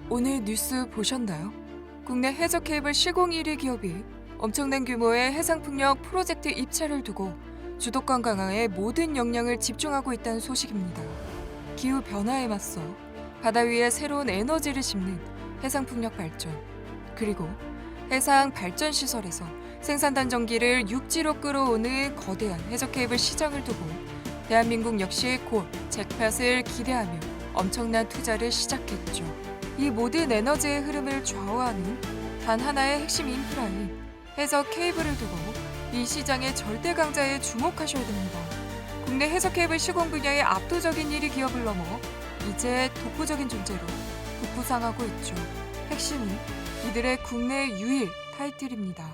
오늘 뉴스 보셨나요? 국내 해저 케이블 시공 1위 기업이 엄청난 규모의 해상풍력 프로젝트 입찰을 두고 주도권 강화에 모든 역량을 집중하고 있다는 소식입니다. 기후 변화에 맞서 바다 위에 새로운 에너지를 심는 해상풍력 발전, 그리고 해상 발전 시설에서 생산된 전기를 육지로 끌어오는 거대한 해저 케이블 시장을 두고 대한민국 역시 곧 잭팟을 기대하며 엄청난 투자를 시작했죠. 이 모든 에너지의 흐름을 좌우하는 단 하나의 핵심 인프라인 해저 케이블을 두고 이 시장의 절대 강자에 주목하셔야 됩니다. 국내 해저 케이블 시공 분야의 압도적인 1위 기업을 넘어 이제 독보적인 존재로 급부상하고 있죠. 핵심은 이들의 국내 유일 타이틀입니다.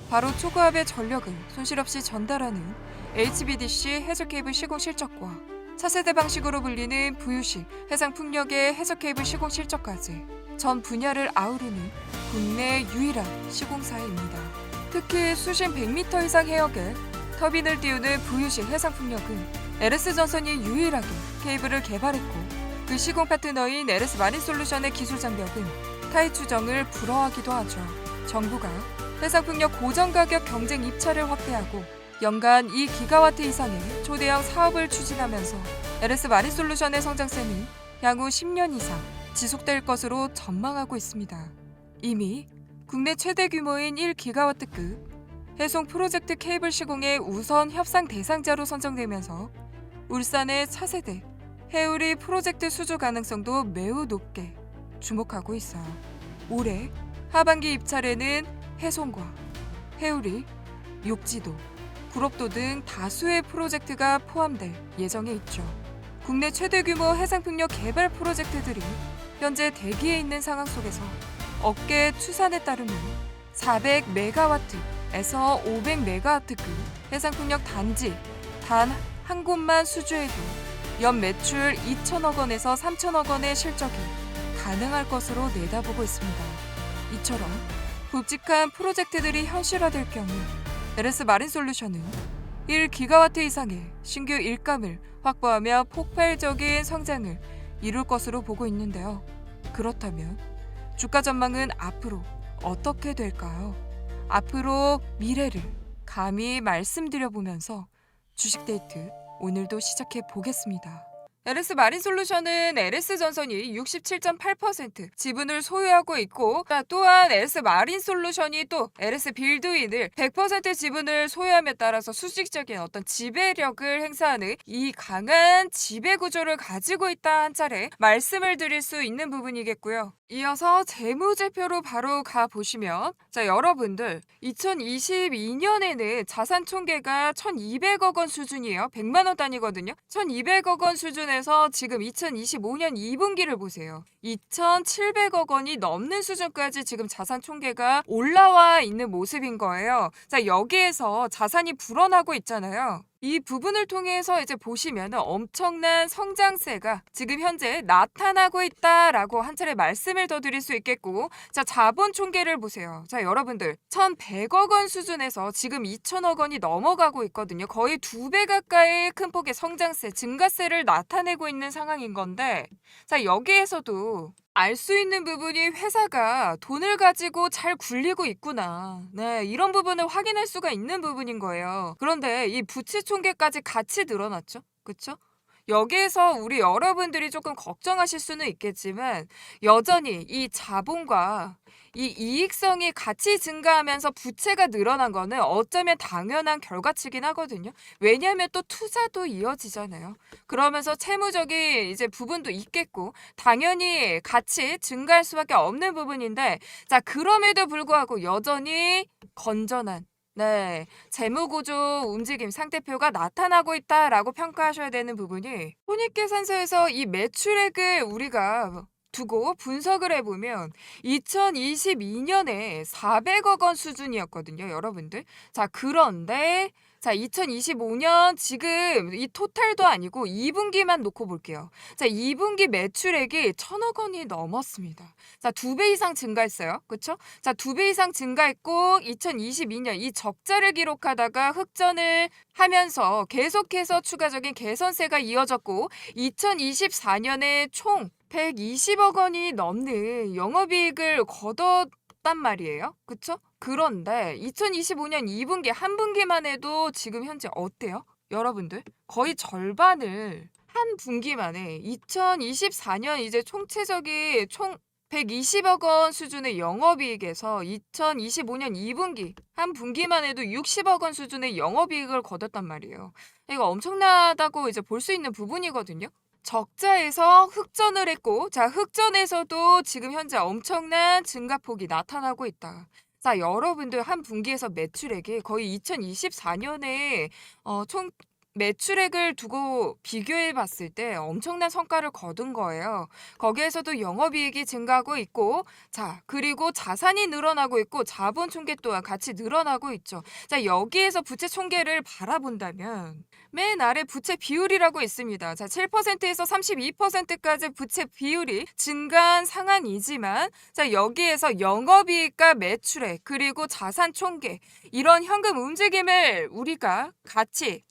바로 초고압의 전력을 손실 없이 전달하는 HVDC 해저 케이블 시공 실적과 차세대 방식으로 불리는 VUC 해상 풍력의 해저 케이블 시공 실적까지 전 분야를 아우르는 국내 유일한 시공사입니다. 특히 수심 100m 이상 해역에 터빈을 띄우는 VUC 해상 풍력은 LS전선이 유일하게 케이블을 개발했고 그 시공 파트너인 LS 마린솔루션의 기술 장벽은 타이 추정을 불허하기도 하죠. 정부가 해상 풍력 고정 가격 경쟁 입찰을 확대하고 연간 2기가와트 이상의 초대형 사업을 추진하면서 LS 마린솔루션의 성장세는 향후 10년 이상 지속될 것으로 전망하고 있습니다. 이미 국내 최대 규모인 1기가와트급 해송 프로젝트 케이블 시공의 우선 협상 대상자로 선정되면서 울산의 차세대 해우리 프로젝트 수주 가능성도 매우 높게 주목하고 있어요. 올해 하반기 입찰에는 해송과 해우리, 욕지도, 구롭도 등 다수의 프로젝트가 포함될 예정에 있죠. 국내 최대 규모 해상풍력 개발 프로젝트들이 현재 대기에 있는 상황 속에서 업계 추산에 따르면 400메가와트에서 500메가와트급 해상풍력 단지 단 한 곳만 수주해도 연 매출 2천억 원에서 3천억 원의 실적이 가능할 것으로 내다보고 있습니다. 이처럼 굵직한 프로젝트들이 현실화될 경우 LS 마린솔루션은 1기가와트 이상의 신규 일감을 확보하며 폭발적인 성장을 이룰 것으로 보고 있는데요. 그렇다면 주가 전망은 앞으로 어떻게 될까요? 앞으로 미래를 감히 말씀드려보면서 주식데이트 오늘도 시작해 보겠습니다. LS 마린솔루션은 LS전선이 67.8% 지분을 소유하고 있고 또한 LS 마린솔루션이 또 LS 빌드윈을 100% 지분을 소유함에 따라서 수직적인 어떤 지배력을 행사하는 이 강한 지배 구조를 가지고 있다 한 차례 말씀을 드릴 수 있는 부분이겠고요. 이어서 재무제표로 바로 가보시면 여러분들 2022년에는 자산 총계가 1,200억 원 수준이에요. 100만 원 단위거든요. 1,200억 원 수준에서 지금 2025년 2분기를 보세요. 2,700억 원이 넘는 수준까지 지금 자산 총계가 올라와 있는 모습인 거예요. 여기에서 자산이 불어나고 있잖아요. 이 부분을 통해서 이제 보시면 엄청난 성장세가 지금 현재 나타나고 있다라고 한 차례 말씀을 더 드릴 수 있겠고, 자본 총계를 보세요. 여러분들 1,100억 원 수준에서 지금 2,000억 원이 넘어가고 있거든요. 거의 2배 가까이 큰 폭의 성장세, 증가세를 나타내고 있는 상황인 건데, 여기에서도 알 수 있는 부분이 회사가 돈을 가지고 잘 굴리고 있구나. 네, 이런 부분을 확인할 수가 있는 부분인 거예요. 그런데 이 부채 총계까지 같이 늘어났죠. 그렇죠? 여기에서 우리 여러분들이 조금 걱정하실 수는 있겠지만 여전히 이 자본과 이 이익성이 같이 증가하면서 부채가 늘어난 거는 어쩌면 당연한 결과치긴 하거든요. 왜냐하면 또 투자도 이어지잖아요. 그러면서 채무적인 이제 부분도 있겠고 당연히 같이 증가할 수밖에 없는 부분인데 그럼에도 불구하고 여전히 건전한 재무구조 움직임 상태표가 나타나고 있다라고 평가하셔야 되는 부분이 손익계산서에서 이 매출액을 우리가 두고 분석을 해보면 2022년에 400억 원 수준이었거든요, 여러분들. 그런데 2025년 지금 이 토탈도 아니고 2분기만 놓고 볼게요. 2분기 매출액이 1,000억 원이 넘었습니다. 2배 이상 증가했어요. 그렇죠? 2배 이상 증가했고 2022년 이 적자를 기록하다가 흑전을 하면서 계속해서 추가적인 개선세가 이어졌고 2024년에 총 120억 원이 넘는 영업이익을 거뒀단 말이에요. 그쵸? 그런데 2025년 2분기 한 분기만 해도 지금 현재 어때요? 여러분들 거의 절반을 한 분기만에 2024년 이제 총체적인 총 120억 원 수준의 영업이익에서 2025년 2분기 한 분기만 해도 60억 원 수준의 영업이익을 거뒀단 말이에요. 이거 엄청나다고 이제 볼 수 있는 부분이거든요. 적자에서 흑전을 했고, 자, 흑전에서도 지금 현재 엄청난 증가폭이 나타나고 있다. 자, 여러분들 한 분기에서 매출액이 거의 2024년에 총 매출액을 두고 비교해 봤을 때 엄청난 성과를 거둔 거예요. 거기에서도 영업이익이 증가하고 있고, 자, 그리고 자산이 늘어나고 있고, 자본 총계 또한 같이 늘어나고 있죠. 자, 여기에서 부채 총계를 바라본다면, 맨 아래 부채 비율이라고 있습니다. 자, 7%에서 32%까지 부채 비율이 증가한 상황이지만, 자, 여기에서 영업이익과 매출액, 그리고 자산 총계, 이런 현금 움직임을 우리가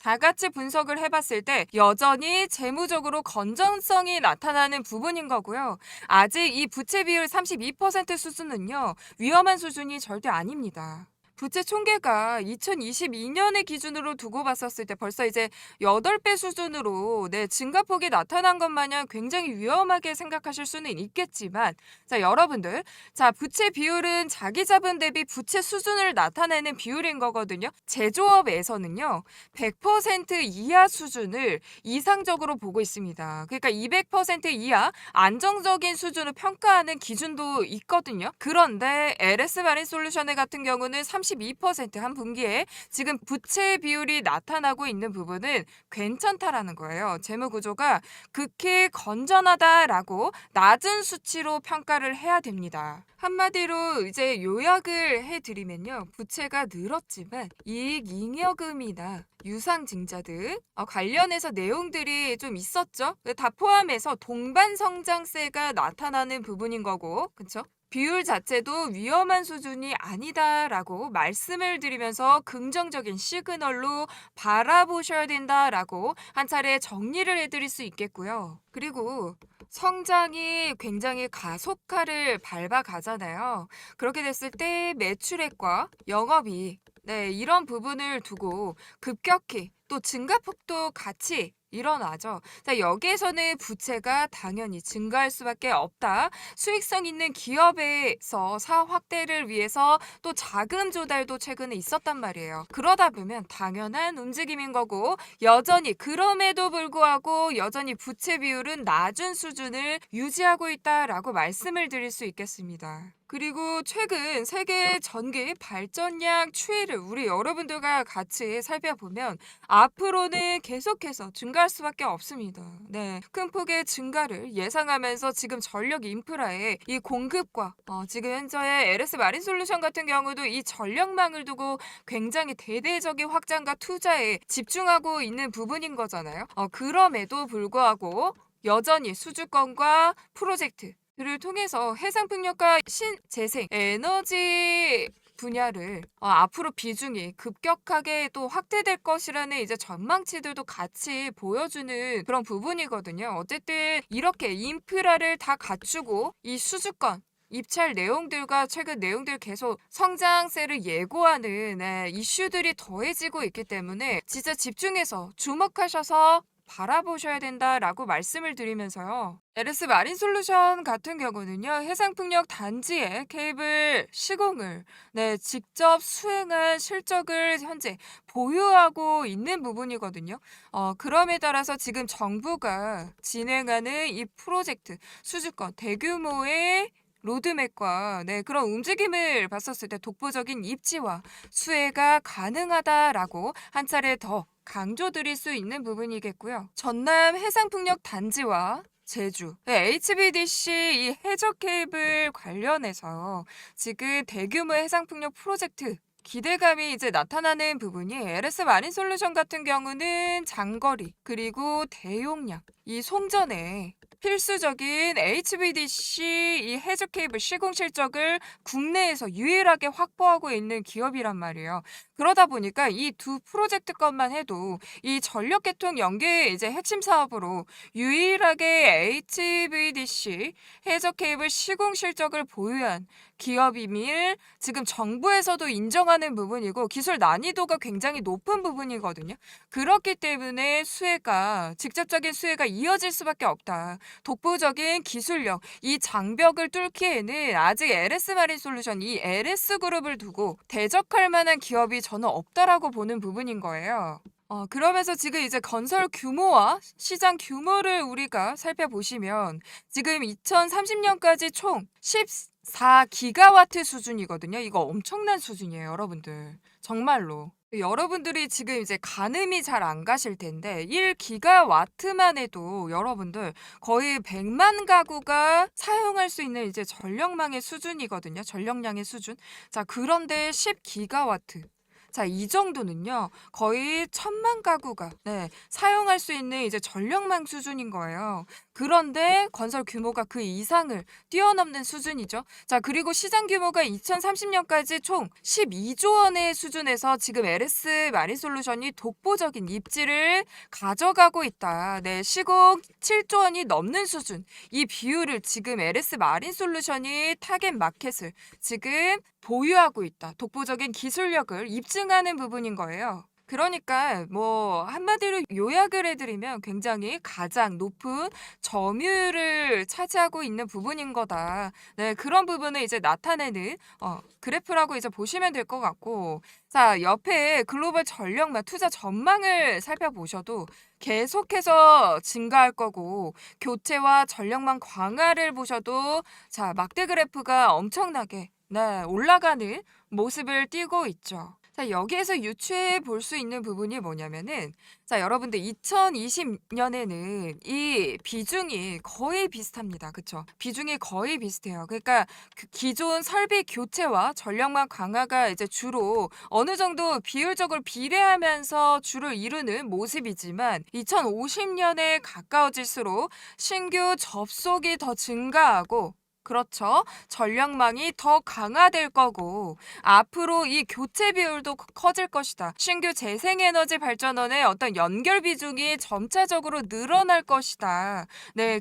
다 같이 분석을 해봤을 때 여전히 재무적으로 건전성이 나타나는 부분인 거고요. 아직 이 부채 비율 32% 수준은요, 위험한 수준이 절대 아닙니다. 부채 총계가 2022년의 기준으로 두고 봤었을 때 벌써 이제 8배 수준으로 증가폭이 나타난 것 마냥 굉장히 위험하게 생각하실 수는 있겠지만, 자, 여러분들, 자, 부채 비율은 자기 자본 대비 부채 수준을 나타내는 비율인 거거든요. 제조업에서는요, 100% 이하 수준을 이상적으로 보고 있습니다. 그러니까 200% 이하 안정적인 수준을 평가하는 기준도 있거든요. 그런데 LS 마린솔루션의 같은 경우는 32%한 분기에 지금 부채 비율이 나타나고 있는 부분은 괜찮다라는 거예요. 재무 구조가 극히 건전하다라고 낮은 수치로 평가를 해야 됩니다. 한마디로 이제 요약을 해드리면요. 부채가 늘었지만 이익 잉여금이나 유상증자 등 관련해서 내용들이 좀 있었죠. 다 포함해서 동반 성장세가 나타나는 부분인 거고, 그쵸? 비율 자체도 위험한 수준이 아니다라고 말씀을 드리면서 긍정적인 시그널로 바라보셔야 된다라고 한 차례 정리를 해드릴 수 있겠고요. 그리고 성장이 굉장히 가속화를 밟아가잖아요. 그렇게 됐을 때 매출액과 영업이익, 이런 부분을 두고 급격히 또 증가폭도 같이 일어나죠. 자, 여기에서는 부채가 당연히 증가할 수밖에 없다. 수익성 있는 기업에서 사업 확대를 위해서 또 자금 조달도 최근에 있었단 말이에요. 그러다 보면 당연한 움직임인 거고, 여전히 그럼에도 불구하고 여전히 부채 비율은 낮은 수준을 유지하고 있다라고 말씀을 드릴 수 있겠습니다. 그리고 최근 세계 전기 발전량 추이를 우리 여러분들과 같이 살펴보면 앞으로는 계속해서 증가할 수밖에 없습니다. 네, 큰 폭의 증가를 예상하면서 지금 전력 인프라의 이 공급과 지금 현재의 LS 마린솔루션 같은 경우도 이 전력망을 두고 굉장히 대대적인 확장과 투자에 집중하고 있는 부분인 거잖아요. 그럼에도 불구하고 여전히 수주권과 프로젝트 를 통해서 해상풍력과 신재생 에너지 분야를 앞으로 비중이 급격하게 또 확대될 것이라는 이제 전망치들도 같이 보여주는 그런 부분이거든요. 어쨌든 이렇게 인프라를 다 갖추고 이 수주권 입찰 내용들과 최근 내용들 계속 성장세를 예고하는 이슈들이 더해지고 있기 때문에 진짜 집중해서 주목하셔서 바라보셔야 된다라고 말씀을 드리면서요. LS 마린솔루션 같은 경우는요. 해상풍력 단지의 케이블 시공을 직접 수행한 실적을 현재 보유하고 있는 부분이거든요. 그럼에 따라서 지금 정부가 진행하는 이 프로젝트 수주권 대규모의 로드맵과 그런 움직임을 봤었을 때 독보적인 입지와 수혜가 가능하다라고 한 차례 더 강조드릴 수 있는 부분이겠고요. 전남 해상풍력 단지와 제주, HVDC 이 해저 케이블 관련해서 지금 대규모 해상풍력 프로젝트 기대감이 이제 나타나는 부분이 LS 마린솔루션 같은 경우는 장거리 그리고 대용량 이 송전에 필수적인 HVDC 이 해저 케이블 시공 실적을 국내에서 유일하게 확보하고 있는 기업이란 말이에요. 그러다 보니까 이 두 프로젝트 것만 해도 이 전력 계통 연계 이제 핵심 사업으로 유일하게 HVDC 해저 케이블 시공 실적을 보유한 기업임을 지금 정부에서도 인정하는 부분이고 기술 난이도가 굉장히 높은 부분이거든요. 그렇기 때문에 직접적인 수혜가 이어질 수밖에 없다. 독보적인 기술력, 이 장벽을 뚫기에는 아직 LS 마린 솔루션, 이 LS 그룹을 두고 대적할 만한 기업이 저는 없다라고 보는 부분인 거예요. 그러면서 지금 이제 건설 규모와 시장 규모를 우리가 살펴보시면 지금 2030년까지 총 14기가와트 수준이거든요. 이거 엄청난 수준이에요, 여러분들. 정말로. 여러분들이 지금 이제 가늠이 잘 안 가실 텐데 1기가와트만 해도 여러분들 거의 100만 가구가 사용할 수 있는 이제 전력망의 수준이거든요. 전력량의 수준. 자, 그런데 10기가와트. 자, 이 정도는요, 거의 1000만 가구가, 사용할 수 있는 이제 전력망 수준인 거예요. 그런데 건설 규모가 그 이상을 뛰어넘는 수준이죠. 자, 그리고 시장 규모가 2030년까지 총 12조 원의 수준에서 지금 LS 마린솔루션이 독보적인 입지를 가져가고 있다. 시공 7조 원이 넘는 수준. 이 비율을 지금 LS 마린솔루션이 타겟 마켓을 지금 보유하고 있다. 독보적인 기술력을 입증하는 부분인 거예요. 그러니까 뭐 한마디로 요약을 해드리면 굉장히 가장 높은 점유율을 차지하고 있는 부분인 거다. 그런 부분을 이제 나타내는 그래프라고 이제 보시면 될 것 같고, 자, 옆에 글로벌 전력망 투자 전망을 살펴보셔도 계속해서 증가할 거고, 교체와 전력망 강화를 보셔도 자, 막대 그래프가 엄청나게 올라가는 모습을 띠고 있죠. 자, 여기에서 유추해 볼 수 있는 부분이 뭐냐면은, 자, 여러분들 2020년에는 이 비중이 거의 비슷합니다. 그쵸? 비중이 거의 비슷해요. 그러니까 그 기존 설비 교체와 전력망 강화가 이제 주로 어느 정도 비율적으로 비례하면서 주를 이루는 모습이지만 2050년에 가까워질수록 신규 접속이 더 증가하고, 그렇죠. 전력망이 더 강화될 거고 앞으로 이 교체 비율도 커질 것이다. 신규 재생에너지 발전원의 어떤 연결 비중이 점차적으로 늘어날 것이다.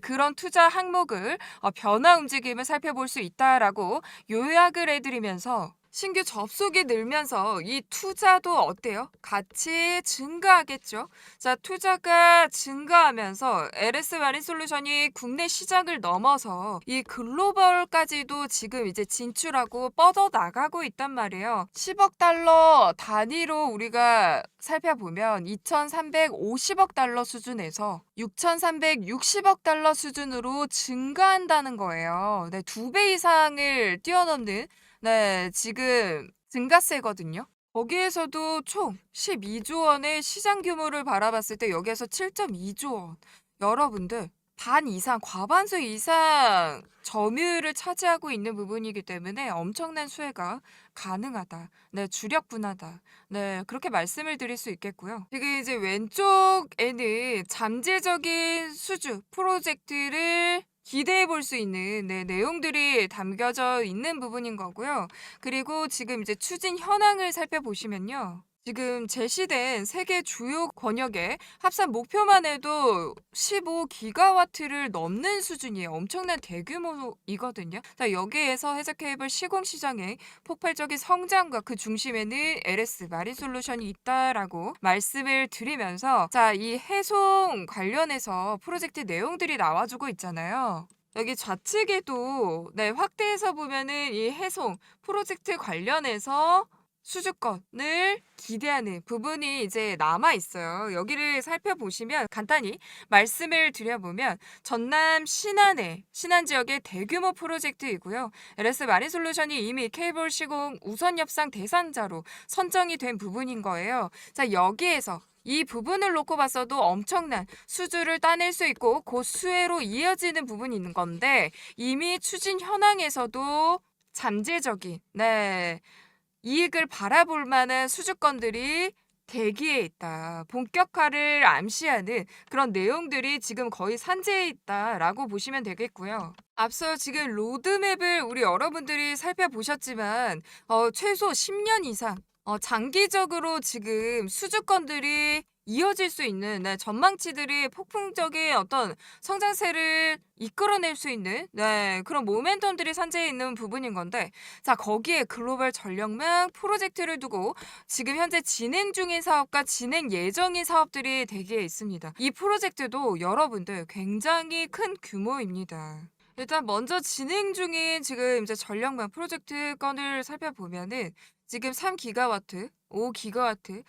그런 투자 항목을 변화 움직임을 살펴볼 수 있다라고 요약을 해드리면서 신규 접속이 늘면서 이 투자도 어때요? 같이 증가하겠죠. 자, 투자가 증가하면서 LS 마린솔루션이 국내 시장을 넘어서 이 글로벌까지도 지금 이제 진출하고 뻗어 나가고 있단 말이에요. 10억 달러 단위로 우리가 살펴보면 2,350억 달러 수준에서 6,360억 달러 수준으로 증가한다는 거예요. 2배 이상을 뛰어넘는 지금 증가세거든요. 거기에서도 총 12조 원의 시장 규모를 바라봤을 때 여기에서 7.2조 원. 여러분들 반 이상, 과반수 이상 점유율을 차지하고 있는 부분이기 때문에 엄청난 수혜가 가능하다. 주력분하다. 그렇게 말씀을 드릴 수 있겠고요. 지금 이제 왼쪽에는 잠재적인 수주 프로젝트를 기대해 볼 수 있는 내용들이 담겨져 있는 부분인 거고요. 그리고 지금 이제 추진 현황을 살펴보시면요. 지금 제시된 세계 주요 권역의 합산 목표만 해도 15기가와트를 넘는 수준이에요. 엄청난 대규모이거든요. 자, 여기에서 해저 케이블 시공 시장의 폭발적인 성장과 그 중심에는 LS 마린솔루션이 있다라고 말씀을 드리면서, 자, 이 해송 관련해서 프로젝트 내용들이 나와주고 있잖아요. 여기 좌측에도 확대해서 보면은 이 해송 프로젝트 관련해서 수주권을 기대하는 부분이 이제 남아 있어요. 여기를 살펴보시면 간단히 말씀을 드려보면 전남 신안 지역의 대규모 프로젝트이고요. LS 마린솔루션이 이미 케이블 시공 우선 협상 대상자로 선정이 된 부분인 거예요. 자, 여기에서 이 부분을 놓고 봤어도 엄청난 수주를 따낼 수 있고 곧 수혜로 이어지는 부분이 있는 건데, 이미 추진 현황에서도 잠재적인 이익을 바라볼 만한 수주권들이 대기에 있다. 본격화를 암시하는 그런 내용들이 지금 거의 산재해 있다라고 보시면 되겠고요. 앞서 지금 로드맵을 우리 여러분들이 살펴보셨지만 최소 10년 이상 장기적으로 지금 수주권들이 이어질 수 있는 전망치들이 폭풍적인 어떤 성장세를 이끌어낼 수 있는 그런 모멘텀들이 산재해 있는 부분인 건데 자 거기에 글로벌 전력망 프로젝트를 두고 지금 현재 진행 중인 사업과 진행 예정인 사업들이 대기에 있습니다. 이 프로젝트도 여러분들 굉장히 큰 규모입니다. 일단 먼저 진행 중인 지금 이제 전력망 프로젝트 건을 살펴보면은 지금 3기가와트, 5기가와트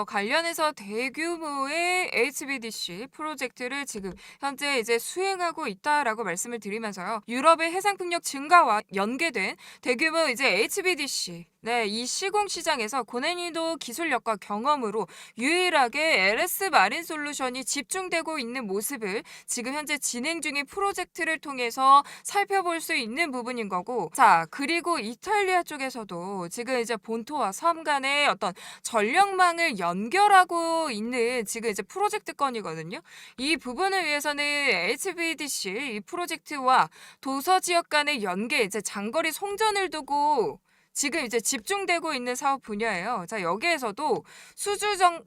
관련해서 대규모의 HVDC 프로젝트를 지금 현재 이제 수행하고 있다라고 말씀을 드리면서요. 유럽의 해상풍력 증가와 연계된 대규모 이제 HVDC 이 시공 시장에서 고난이도 기술력과 경험으로 유일하게 LS 마린 솔루션이 집중되고 있는 모습을 지금 현재 진행 중인 프로젝트를 통해서 살펴볼 수 있는 부분인 거고 자 그리고 이탈리아 쪽에서도 지금 이제 본토와 섬 간의 어떤 전력망을 연결하고 있는 지금 이제 프로젝트 건이거든요. 이 부분을 위해서는 HVDC 이 프로젝트와 도서 지역 간의 연계 이제 장거리 송전을 두고 지금 이제 집중되고 있는 사업 분야예요. 자, 여기에서도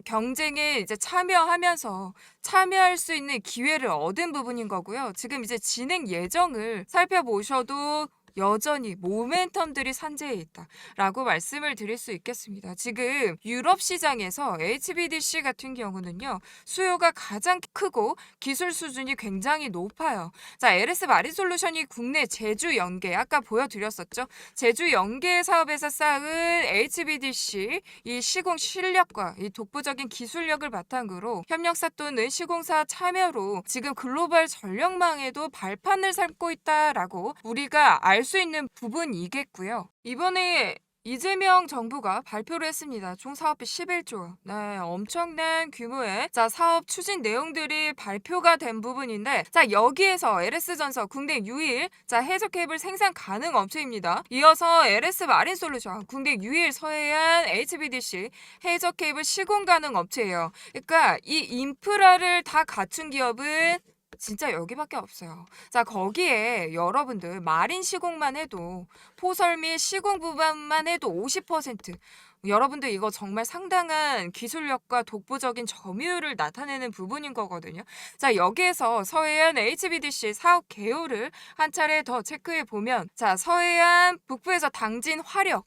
경쟁에 이제 참여할 수 있는 기회를 얻은 부분인 거고요. 지금 이제 진행 예정을 살펴보셔도 여전히 모멘텀들이 산재해 있다라고 말씀을 드릴 수 있겠습니다. 지금 유럽 시장에서 HVDC 같은 경우는요. 수요가 가장 크고 기술 수준이 굉장히 높아요. 자, LS 마린 솔루션이 국내 제주 연계 아까 보여드렸었죠. 제주 연계 사업에서 쌓은 HVDC 이 시공 실력과 이 독보적인 기술력을 바탕으로 협력사 또는 시공사 참여로 지금 글로벌 전력망에도 발판을 삼고 있다라고 우리가 알 수 있는 부분이겠고요. 이번에 이재명 정부가 발표를 했습니다. 총 사업비 11조. 엄청난 규모의 사업 추진 내용들이 발표가 된 부분인데 여기에서 LS전서 국내 유일 해저 케이블 생산 가능 업체입니다. 이어서 LS 마린 솔루션 국내 유일 서해안 HVDC 해저 케이블 시공 가능 업체예요. 그러니까 이 인프라를 다 갖춘 기업은 진짜 여기밖에 없어요. 자, 거기에 여러분들 마린 시공만 해도 포설 및 시공 부분만 해도 50% 여러분들 이거 정말 상당한 기술력과 독보적인 점유율을 나타내는 부분인 거거든요. 자, 여기에서 서해안 HVDC 사업 개요를 한 차례 더 체크해 보면 자, 서해안 북부에서 당진 화력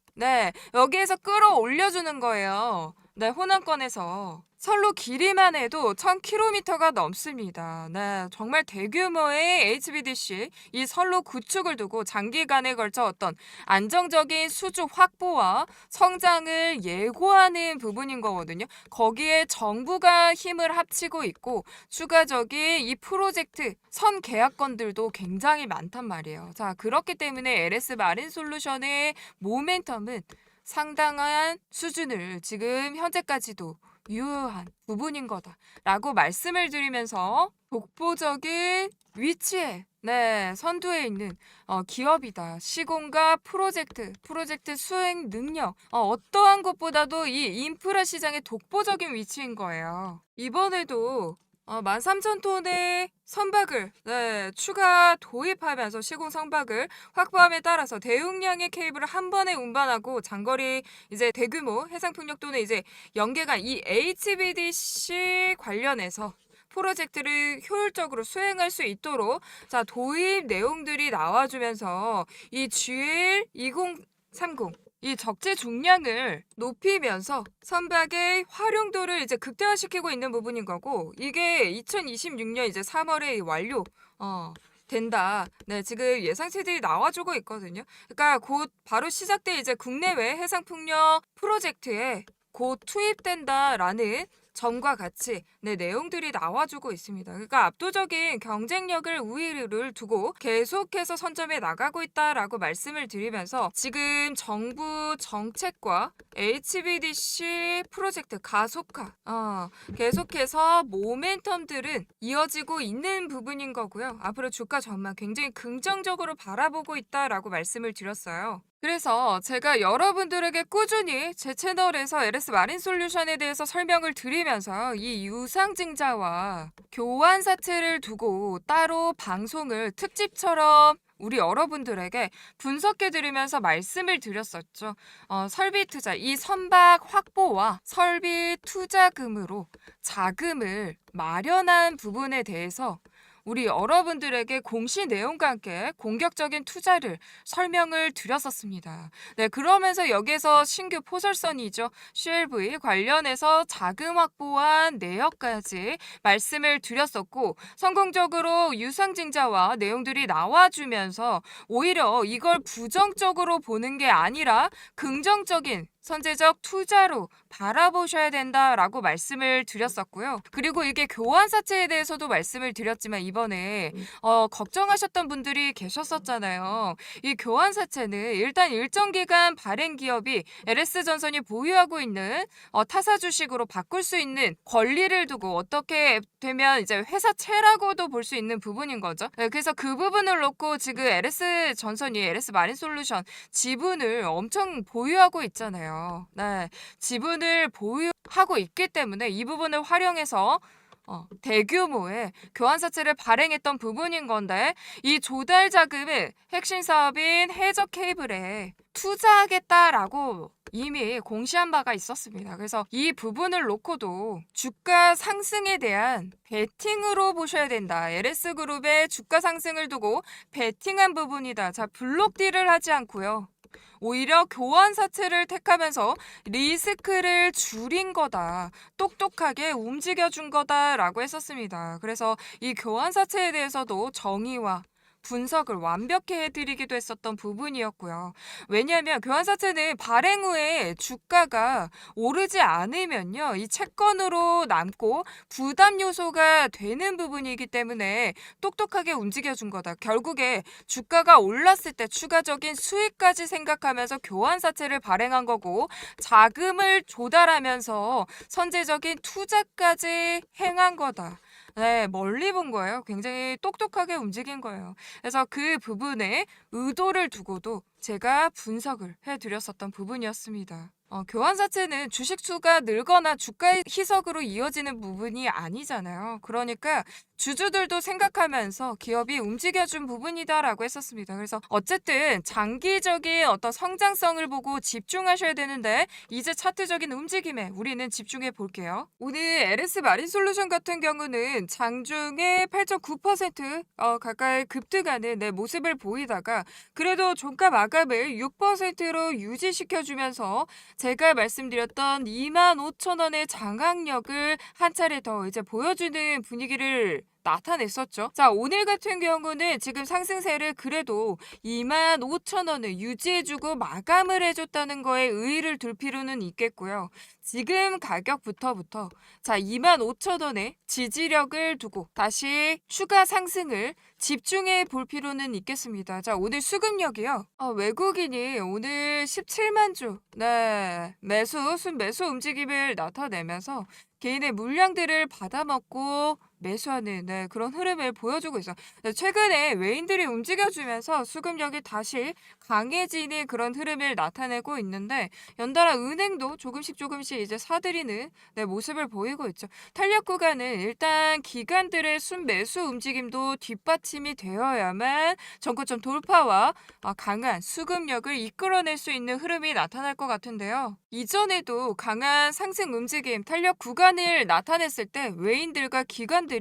여기에서 끌어올려주는 거예요. 호남권에서 선로 길이만 해도 1000km가 넘습니다. 정말 대규모의 HVDC 이 선로 구축을 두고 장기간에 걸쳐 어떤 안정적인 수주 확보와 성장을 예고하는 부분인 거거든요. 거기에 정부가 힘을 합치고 있고 추가적인 이 프로젝트 선 계약건들도 굉장히 많단 말이에요. 자, 그렇기 때문에 LS 마린 솔루션의 모멘텀은 상당한 수준을 지금 현재까지도 유효한 부분인 거다라고 말씀을 드리면서 독보적인 위치에 선두에 있는 기업이다. 시공과 프로젝트 수행 능력 어떠한 것보다도 이 인프라 시장의 독보적인 위치인 거예요. 이번에도 13,000톤의 선박을 추가 도입하면서 시공 선박을 확보함에 따라서 대용량의 케이블을 한 번에 운반하고 장거리 이제 대규모 해상풍력 또는 이제 연계가 이 HVDC 관련해서 프로젝트를 효율적으로 수행할 수 있도록 도입 내용들이 나와주면서 이 GL 2030 이 적재 중량을 높이면서 선박의 활용도를 이제 극대화시키고 있는 부분인 거고 이게 2026년 이제 3월에 완료 된다. 지금 예상치들이 나와주고 있거든요. 그러니까 곧 바로 시작될 이제 국내외 해상풍력 프로젝트에 곧 투입된다라는 점과 같이 내용들이 나와주고 있습니다. 그러니까 압도적인 경쟁력을 우위를 두고 계속해서 선점해 나가고 있다라고 말씀을 드리면서 지금 정부 정책과 HVDC 프로젝트 가속화 계속해서 모멘텀들은 이어지고 있는 부분인 거고요. 앞으로 주가 전망 굉장히 긍정적으로 바라보고 있다라고 말씀을 드렸어요. 그래서 제가 여러분들에게 꾸준히 제 채널에서 LS 마린 솔루션에 대해서 설명을 드리면서 이 유상증자와 교환사채를 두고 따로 방송을 특집처럼 우리 여러분들에게 분석해 드리면서 말씀을 드렸었죠. 설비 투자, 이 선박 확보와 설비 투자금으로 자금을 마련한 부분에 대해서 우리 여러분들에게 공시 내용과 함께 공격적인 투자를 설명을 드렸었습니다. 네, 그러면서 여기에서 신규 포설선이죠. CLV 관련해서 자금 확보한 내역까지 말씀을 드렸었고, 성공적으로 유상증자와 내용들이 나와주면서 오히려 이걸 부정적으로 보는 게 아니라 긍정적인 선제적 투자로 바라보셔야 된다라고 말씀을 드렸었고요. 그리고 이게 교환사채에 대해서도 말씀을 드렸지만 이번에 걱정하셨던 분들이 계셨었잖아요. 이 교환사채는 일단 일정 기간 발행 기업이 LS전선이 보유하고 있는 타사 주식으로 바꿀 수 있는 권리를 두고 어떻게 되면 이제 회사채라고도 볼 수 있는 부분인 거죠. 네, 그래서 그 부분을 놓고 지금 LS전선이 LS 마린솔루션 지분을 엄청 보유하고 있잖아요. 네, 지분을 보유하고 있기 때문에 이 부분을 활용해서 대규모의 교환사채를 발행했던 부분인 건데, 이 조달 자금을 핵심 사업인 해저 케이블에 투자하겠다라고 이미 공시한 바가 있었습니다. 그래서 이 부분을 놓고도 주가 상승에 대한 베팅으로 보셔야 된다. LS그룹의 주가 상승을 두고 베팅한 부분이다. 자, 블록딜을 하지 않고요. 오히려 교환사채를 택하면서 리스크를 줄인 거다. 똑똑하게 움직여준 거다라고 했었습니다. 그래서 이 교환사채에 대해서도 정의와 분석을 완벽히 해드리기도 했었던 부분이었고요. 왜냐하면 교환사채는 발행 후에 주가가 오르지 않으면요, 이 채권으로 남고 부담 요소가 되는 부분이기 때문에 똑똑하게 움직여준 거다. 결국에 주가가 올랐을 때 추가적인 수익까지 생각하면서 교환사채를 발행한 거고, 자금을 조달하면서 선제적인 투자까지 행한 거다. 네, 멀리 본 거예요. 굉장히 똑똑하게 움직인 거예요. 그래서 그 부분에 의도를 두고도 제가 분석을 해드렸었던 부분이었습니다. 교환사채는 주식 수가 늘거나 주가 희석으로 이어지는 부분이 아니잖아요. 그러니까 주주들도 생각하면서 기업이 움직여준 부분이다라고 했었습니다. 그래서 어쨌든 장기적인 어떤 성장성을 보고 집중하셔야 되는데, 이제 차트적인 움직임에 우리는 집중해 볼게요. 오늘 LS 마린솔루션 같은 경우는 장중에 8.9% 가까이 급등하는 모습을 보이다가 그래도 종가 마감을 6%로 유지시켜주면서 제가 말씀드렸던 25,000원의 장악력을 한 차례 더 이제 보여주는 분위기를 나타냈었죠. 자, 오늘 같은 경우는 지금 상승세를 그래도 25,000원을 유지해주고 마감을 해줬다는 거에 의의를 둘 필요는 있겠고요. 지금 가격부터 자, 25,000원의 지지력을 두고 다시 추가 상승을 집중해 볼 필요는 있겠습니다. 자, 오늘 수급력이요. 외국인이 오늘 17만 주 매수 움직임을 나타내면서 개인의 물량들을 받아먹고 매수하는 그런 흐름을 보여주고 있어요. 최근에 외인들이 움직여주면서 수급력이 다시 강해지는 그런 흐름을 나타내고 있는데, 연달아 은행도 조금씩 이제 사들이는 모습을 보이고 있죠. 탄력 구간은 일단 기관들의 순매수 움직임도 뒷받침이 되어야만 전고점 돌파와 강한 수급력을 이끌어낼 수 있는 흐름이 나타날 것 같은데요. 이전에도 강한 상승 움직임, 탄력 구간을 나타냈을 때 외인들과 기관들이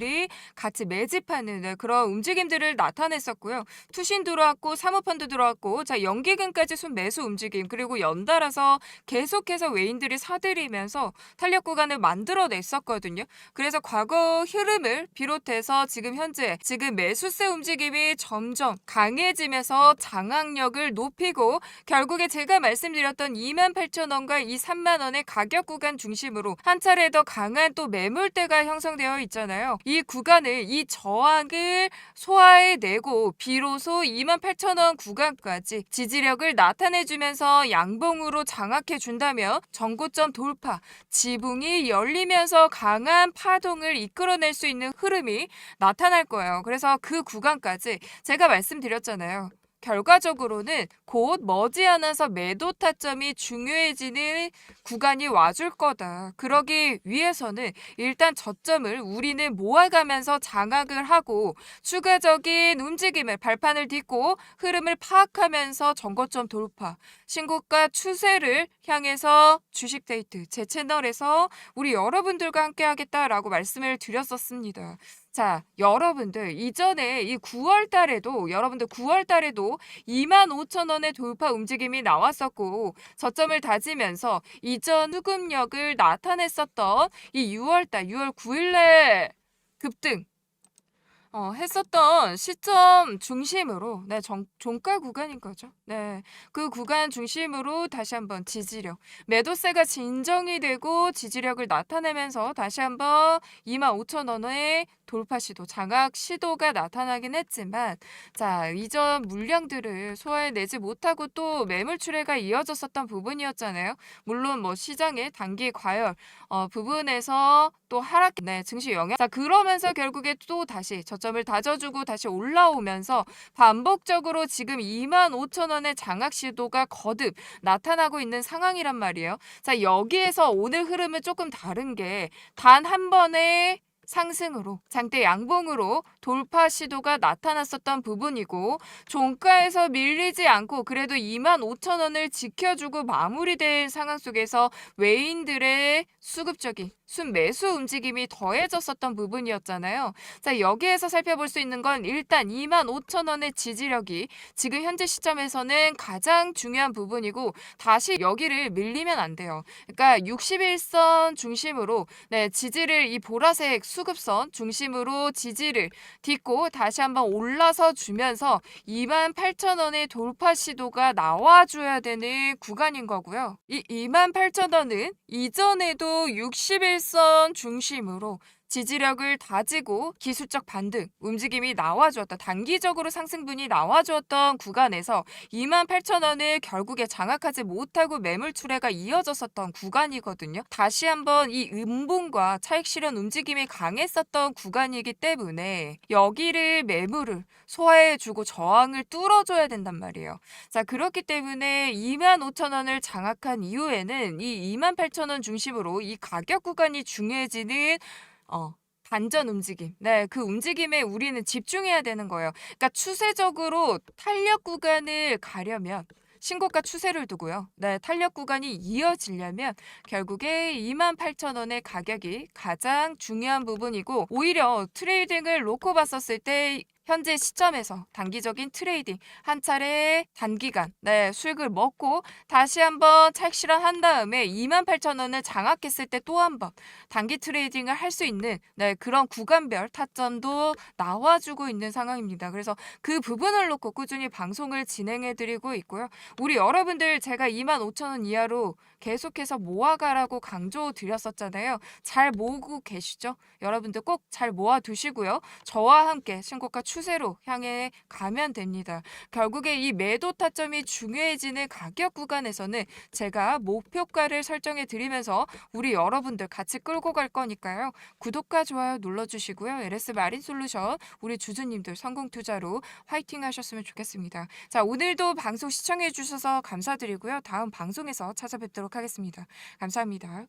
같이 매집하는 그런 움직임들을 나타냈었고요. 투신 들어왔고 사모펀드 들어왔고, 자, 연기금까지 순매수 움직임, 그리고 연달아서 계속해서 외인들이 사들이면서 탄력 구간을 만들어냈었거든요. 그래서 과거 흐름을 비롯해서 지금 현재 매수세 움직임이 점점 강해지면서 장악력을 높이고, 결국에 제가 말씀드렸던 28,000원과 이 3만원의 가격 구간 중심으로 한 차례 더 강한 또 매물대가 형성되어 있잖아요. 이 구간을, 이 저항을 소화해내고 비로소 28,000원 구간까지 지지력을 나타내주면서 양봉으로 장악해준다면 전고점 돌파, 지붕이 열리면서 강한 파동을 이끌어낼 수 있는 흐름이 나타날 거예요. 그래서 그 구간까지 제가 말씀드렸잖아요. 결과적으로는 곧 머지않아서 매도 타점이 중요해지는 구간이 와줄 거다. 그러기 위해서는 일단 저점을 우리는 모아가면서 장악을 하고 추가적인 움직임을 발판을 딛고 흐름을 파악하면서 전고점 돌파, 신고가 추세를 향해서 주식 데이트 제 채널에서 우리 여러분들과 함께 하겠다라고 말씀을 드렸었습니다. 자, 여러분들 이전에 이 9월 달에도 여러분들 9월 달에도 25,000원의 돌파 움직임이 나왔었고 저점을 다지면서 이전 수급력을 나타냈었던 이 6월 달 6월 9일에 급등 했었던 시점 중심으로 종가 구간인 거죠. 네. 그 구간 중심으로 다시 한번 지지력, 매도세가 진정이 되고 지지력을 나타내면서 다시 한번 25,000원의 돌파 시도, 장악 시도가 나타나긴 했지만 자, 이전 물량들을 소화해내지 못하고 또 매물 출회가 이어졌었던 부분이었잖아요. 물론 뭐 시장의 단기 과열 부분에서 또 하락, 네, 증시 영향. 자, 그러면서 결국에 또 다시 저점을 다져주고 다시 올라오면서 반복적으로 지금 25,000원의 장악 시도가 거듭 나타나고 있는 상황이란 말이에요. 자, 여기에서 오늘 흐름은 조금 다른 게 단 한 번의 상승으로 장대 양봉으로 돌파 시도가 나타났었던 부분이고 종가에서 밀리지 않고 그래도 25,000원을 지켜주고 마무리된 상황 속에서 외인들의 수급적인 순매수 움직임이 더해졌었던 부분이었잖아요. 자, 여기에서 살펴볼 수 있는 건 일단 25,000원의 지지력이 지금 현재 시점에서는 가장 중요한 부분이고 다시 여기를 밀리면 안 돼요. 그러니까 61선 중심으로 네, 지지를 이 보라색 수급선 중심으로 지지를 딛고 다시 한번 올라서 주면서 28,000원의 돌파 시도가 나와줘야 되는 구간인 거고요. 이 28,000원은 이전에도 61선 중심으로 지지력을 다지고 기술적 반등, 움직임이 나와주었던 단기적으로 상승분이 나와주었던 구간에서 28,000원을 결국에 장악하지 못하고 매물 출회가 이어졌었던 구간이거든요. 다시 한번 이 음봉과 차익 실현 움직임이 강했었던 구간이기 때문에 여기를 매물을 소화해주고 저항을 뚫어줘야 된단 말이에요. 자, 그렇기 때문에 25,000원을 장악한 이후에는 이 28,000원 중심으로 이 가격 구간이 중요해지는 반전 움직임. 네, 그 움직임에 우리는 집중해야 되는 거예요. 그러니까 추세적으로 탄력 구간을 가려면 신고가 추세를 두고요. 네, 탄력 구간이 이어지려면 결국에 28,000원의 가격이 가장 중요한 부분이고 오히려 트레이딩을 놓고 봤었을 때 현재 시점에서 단기적인 트레이딩 한 차례 단기간 수익을 먹고 다시 한번 차익 실현한 다음에 28,000원을 장악했을 때 또 한 번 단기 트레이딩을 할 수 있는 그런 구간별 타점도 나와주고 있는 상황입니다. 그래서 그 부분을 놓고 꾸준히 방송을 진행해드리고 있고요. 우리 여러분들 제가 25,000원 이하로 계속해서 모아가라고 강조드렸었잖아요. 잘 모으고 계시죠? 여러분들 꼭 잘 모아두시고요. 저와 함께 신고가 추세로 향해 가면 됩니다. 결국에 이 매도 타점이 중요해지는 가격 구간에서는 제가 목표가를 설정해 드리면서 우리 여러분들 같이 끌고 갈 거니까요. 구독과 좋아요 눌러주시고요. LS 마린 솔루션 우리 주주님들 성공 투자로 화이팅 하셨으면 좋겠습니다. 자, 오늘도 방송 시청해 주셔서 감사드리고요. 다음 방송에서 찾아뵙도록 하겠습니다. 감사합니다.